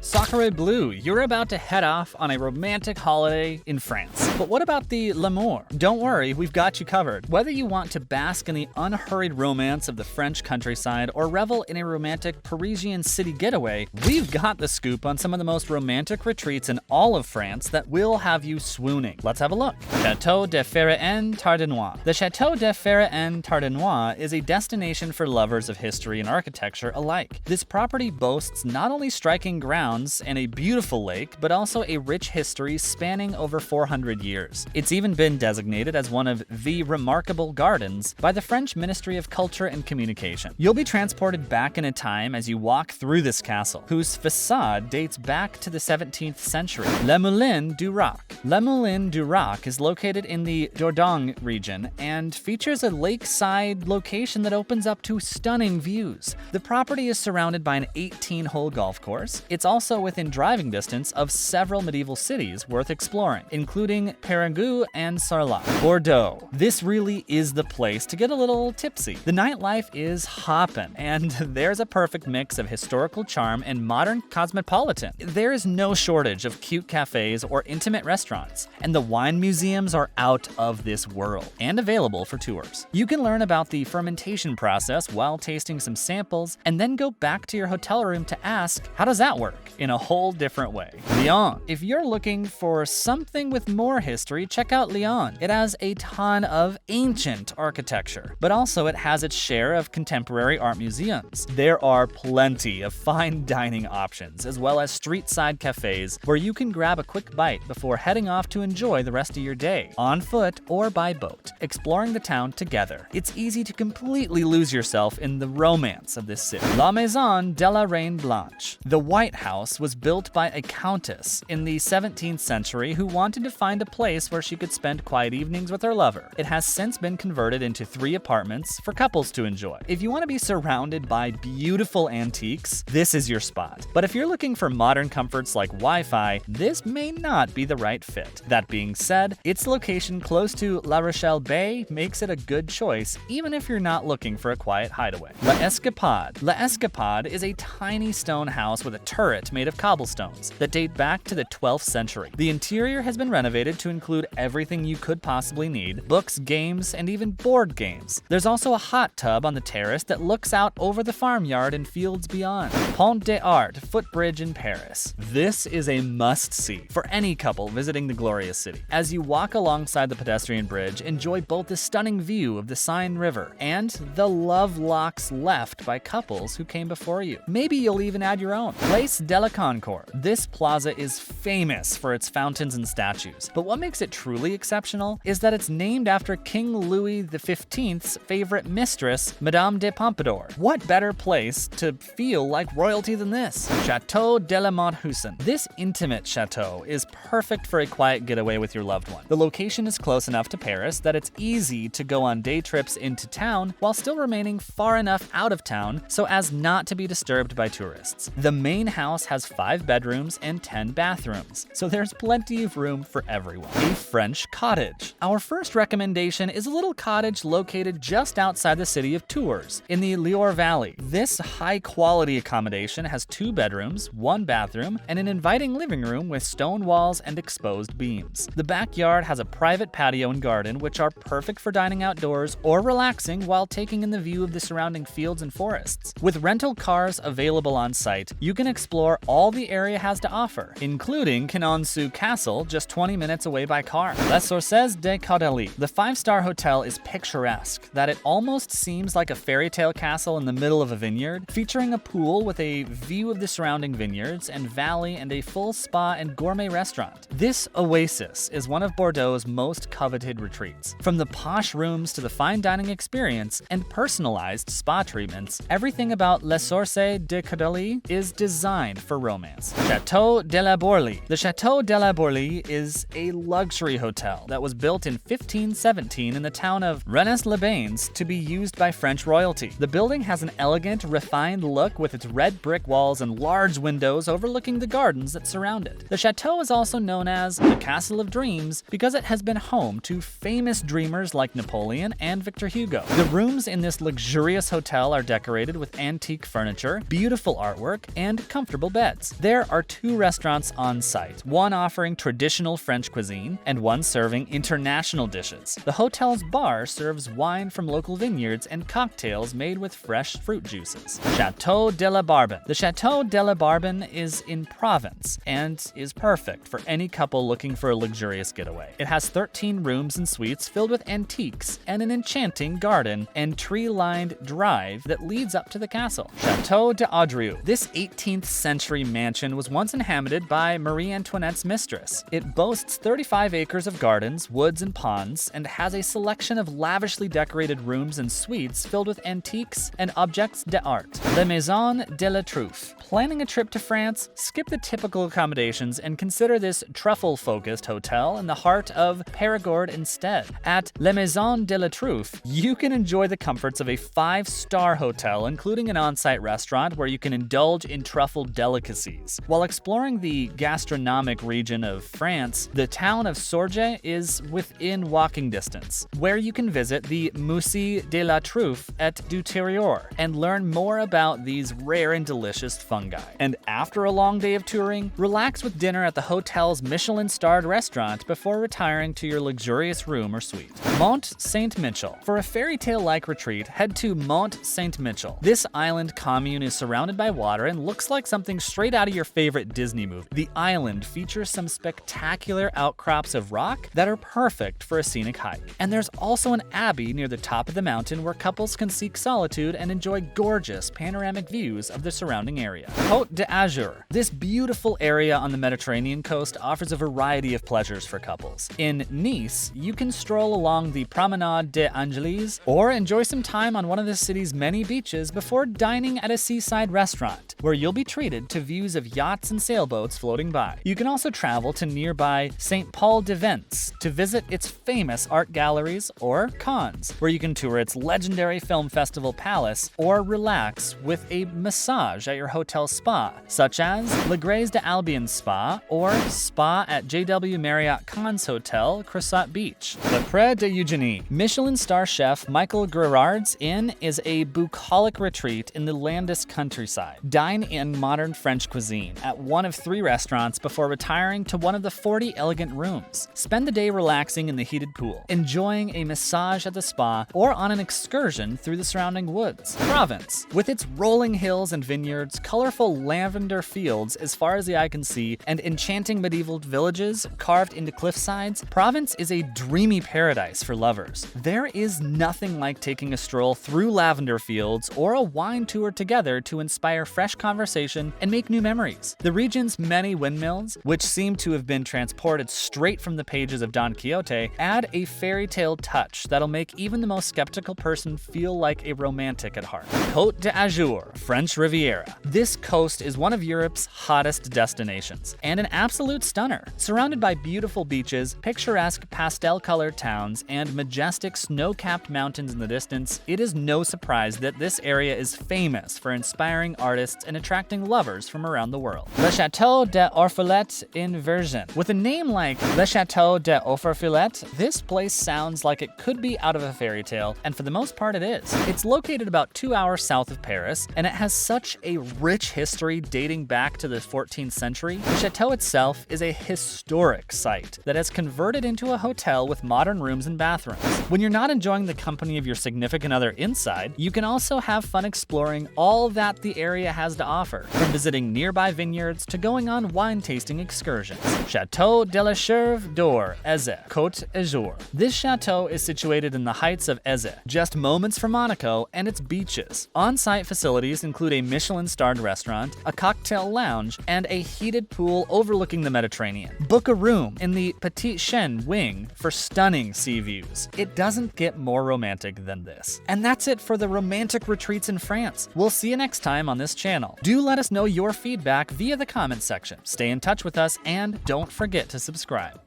Sacre bleu, you're about to head off on a romantic holiday in France. But what about the l'amour? Don't worry, we've got you covered. Whether you want to bask in the unhurried romance of the French countryside or revel in a romantic Parisian city getaway, we've got the scoop on some of the most romantic retreats in all of France that will have you swooning. Let's have a look. Château de Ferré-en-Tardenois. The Château de Ferré-en-Tardenois is a destination for lovers of history and architecture alike. This property boasts not only striking grounds and a beautiful lake, but also a rich history spanning over 400 years. It's even been designated as one of the remarkable gardens by the French Ministry of Culture and Communication. You'll be transported back in a time as you walk through this castle, whose facade dates back to the 17th century. Le Moulin du Roc. Le Moulin du Roc is located in the Dordogne region and features a lakeside location that opens up to stunning views. The property is surrounded by an 18-hole golf course. It's also within driving distance of several medieval cities worth exploring, including Périgueux and Sarlat. Bordeaux. This really is the place to get a little tipsy. The nightlife is hoppin', and there's a perfect mix of historical charm and modern cosmopolitan. There is no shortage of cute cafes or intimate restaurants, and the wine museums are out of this world and available for tours. You can learn about the fermentation process while tasting some samples, and then go back to your hotel room to ask, how does that work? In a whole different way. Lyon. If you're looking for something with more history, check out Lyon. It has a ton of ancient architecture, but also it has its share of contemporary art museums. There are plenty of fine dining options, as well as street-side cafes where you can grab a quick bite before heading off to enjoy the rest of your day, on foot or by boat, exploring the town together. It's easy to completely lose yourself in the romance of this city. La Maison de la Reine Blanche. The White House was built by a countess in the 17th century who wanted to find a place where she could spend quiet evenings with her lover. It has since been converted into 3 apartments for couples to enjoy. If you want to be surrounded by beautiful antiques, this is your spot. But if you're looking for modern comforts like Wi-Fi, this may not be the right fit. That being said, its location close to La Rochelle Bay makes it a good choice, even if you're not looking for a quiet hideaway. La Escapade. La Escapade is a tiny stone house with a turret made of cobblestones that date back to the 12th century. The interior has been renovated to include everything you could possibly need: books, games, and even board games. There's also a hot tub on the terrace that looks out over the farmyard and fields beyond. Pont des Arts footbridge in Paris. This is a must-see for any couple visiting the glorious city. As you walk alongside the pedestrian bridge, enjoy both the stunning view of the Seine River and the love locks left by couples who came before you. Maybe you'll even add your own. Place de la Concorde. This plaza is famous for its fountains and statues, but what makes it truly exceptional is that it's named after King Louis XV's favorite mistress, Madame de Pompadour. What better place to feel like royalty than this? Château de la Monthusen. This intimate chateau is perfect for a quiet getaway with your loved one. The location is close enough to Paris that it's easy to go on day trips into town while still remaining far enough out of town so as not to be disturbed by tourists. The main house has 5 bedrooms and 10 bathrooms, so there's plenty of room for everyone. A French cottage. Our first recommendation is a little cottage located just outside the city of Tours, in the Loire Valley. This high-quality accommodation has 2 bedrooms, 1 bathroom, and an inviting living room with stone walls and exposed beams. The backyard has a private patio and garden, which are perfect for dining outdoors or relaxing while taking in the view of the surrounding fields and forests. With rental cars available on site, you can explore all the area has to offer, including Quinonceau Castle, just 20 minutes away by car. Les Sources de Caudalie. The 5-star hotel is picturesque, that it almost seems like a fairy tale castle in the middle of a vineyard, featuring a pool with a view of the surrounding vineyards and valley and a full spa and gourmet restaurant. This oasis is one of Bordeaux's most coveted retreats. From the posh rooms to the fine dining experience and personalized spa treatments, everything about Les Sources de Caudalie is designed for romance. Château de la Bourlie. The Château de la Bourlie is a luxury hotel that was built in 1517 in the town of Rennes-les-Bains to be used by French royalty. The building has an elegant, refined look with its red brick walls and large windows overlooking the gardens that surround it. The chateau is also known as the Castle of Dreams because it has been home to famous dreamers like Napoleon and Victor Hugo. The rooms in this luxurious hotel are decorated with antique furniture, beautiful artwork, and comfortable beds. beds. There are 2 restaurants on site, one offering traditional French cuisine and one serving international dishes. The hotel's bar serves wine from local vineyards and cocktails made with fresh fruit juices. Chateau de la Barbin. The Chateau de la Barbin is in Provence and is perfect for any couple looking for a luxurious getaway. It has 13 rooms and suites filled with antiques and an enchanting garden and tree-lined drive that leads up to the castle. Chateau d'Audrieu. This 18th century mansion was once inhabited by Marie Antoinette's mistress. It boasts 35 acres of gardens, woods, and ponds, and has a selection of lavishly decorated rooms and suites filled with antiques and objects d'art. La Maison de la Truffe. Planning a trip to France? Skip the typical accommodations and consider this truffle-focused hotel in the heart of Périgord instead. At La Maison de la Truffe, you can enjoy the comforts of a 5-star hotel, including an on-site restaurant where you can indulge in truffle delicacies. While exploring the gastronomic region of France, the town of Sorge is within walking distance, where you can visit the Musée de la Truffe et du Terroir and learn more about these rare and delicious fungi. And after a long day of touring, relax with dinner at the hotel's Michelin-starred restaurant before retiring to your luxurious room or suite. Mont Saint-Michel. For a fairy tale-like retreat, head to Mont Saint-Michel. This island commune is surrounded by water and looks like something straight out of your favorite Disney movie. The island features some spectacular outcrops of rock that are perfect for a scenic hike. And there's also an abbey near the top of the mountain where couples can seek solitude and enjoy gorgeous panoramic views of the surrounding area. Côte d'Azur. This beautiful area on the Mediterranean coast offers a variety of pleasures for couples. In Nice, you can stroll along the Promenade des Anglais or enjoy some time on one of the city's many beaches before dining at a seaside restaurant, where you'll be treated to views of yachts and sailboats floating by. You can also travel to nearby St. Paul de Vence to visit its famous art galleries, or Cannes, where you can tour its legendary film festival palace or relax with a massage at your hotel spa, such as Le Grace de Albion Spa or Spa at JW Marriott Cannes Hotel, Cressat Beach. Le Pré de Eugénie. Michelin star chef Michael Gerard's Inn is a bucolic retreat in the Landis countryside. Dine in modern French cuisine at one of 3 restaurants before retiring to one of the 40 elegant rooms. Spend the day relaxing in the heated pool, enjoying a massage at the spa, or on an excursion through the surrounding woods. Provence. With its rolling hills and vineyards, colorful lavender fields as far as the eye can see, and enchanting medieval villages carved into cliffsides, Provence is a dreamy paradise for lovers. There is nothing like taking a stroll through lavender fields or a wine tour together to inspire fresh conversation and make new memories. The region's many windmills, which seem to have been transported straight from the pages of Don Quixote, add a fairy tale touch that'll make even the most skeptical person feel like a romantic at heart. Côte d'Azur, French Riviera. This coast is one of Europe's hottest destinations and an absolute stunner. Surrounded by beautiful beaches, picturesque pastel-colored towns, and majestic snow-capped mountains in the distance, it is no surprise that this area is famous for inspiring artists and attracting lovers from around the world. Le Château des Orphelets in Vergennes. With a name like Le Château des Orphelets, this place sounds like it could be out of a fairy tale, and for the most part it is. It's located about 2 hours south of Paris, and it has such a rich history dating back to the 14th century. The chateau itself is a historic site that has converted into a hotel with modern rooms and bathrooms. When you're not enjoying the company of your significant other inside, you can also have fun exploring all that the area has to offer, from visiting nearby vineyards to going on wine tasting excursions. Chateau de la Cherve d'Or, Eze, Côte d'Azur. This chateau is situated in the heights of Eze, just moments from Monaco and its beaches. On-site facilities include a Michelin-starred restaurant, a cocktail lounge, and a heated pool overlooking the Mediterranean. Book a room in the Petit Chien wing for stunning sea views. It doesn't get more romantic than this. And that's it for the romantic retreats in France. We'll see you next time on this channel. Do let us know your feedback via the comments section. Stay in touch with us and don't forget to subscribe.